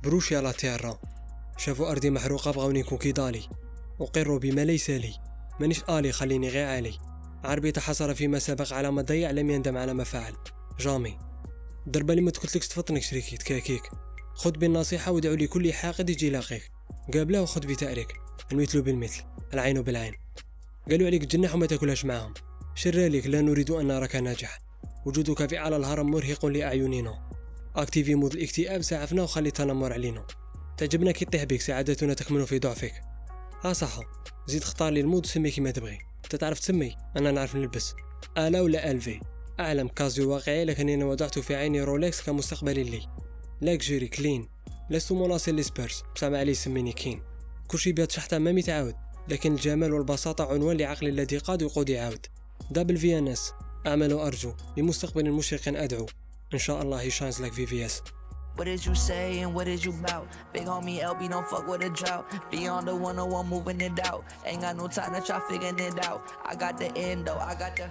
بروشي على تيرا، شافوا أرضي محروقة بغاوني يكون كيدالي، وقروا بما ليس لي، مانيش آلي خليني غير عالي. عربي تحصر فيما سبق على ما ضيع، لم يندم على ما فعل جامي. دربا لي ما تقولتلكش تفطنك شريكي تكاكيك، خذ بالنصيحة وادعو لي كل حاقد يجي لاقيك، قابله وخذ بتأريك، المثل بالمثل العين بالعين. قالوا عليك تجنح وما تاكلهاش معهم، شر لك، لا نريد أن نراك ناجح، وجودك في أعلى الهرم مرهق لأعيننا. اكتيفي مود الاكتئاب ساعفنا وخلي التنمر علينا، تعجبنا كي طيح بك، سعادتنا تكمن في ضعفك. ها صح، زيد اختار لي المود سمي كيما تبغي، انت تعرف تسمي، انا نعرف نلبس آلا ولا الفي، اعلم كازيو واقعي، لكنني وضعت في عيني رولكس كمستقبل لي. لاكجيري كلين، لست مناصر لسبيرس، بصح ما عليه سميني كين. كلشي بيض شحطة ما متعاود، لكن الجمال والبساطة عنوان لعقل الذي قاد ويقود يعاود. دبل في ان اس، اعمل وارجو لمستقبل مشرق ادعو، ان شاء الله he shines like VVS. What did you say and what did you bout? Big homie LB don't fuck with a drought. Beyond the 101 moving it out. Ain't got no time to try figuring it out. I got the endo, I got the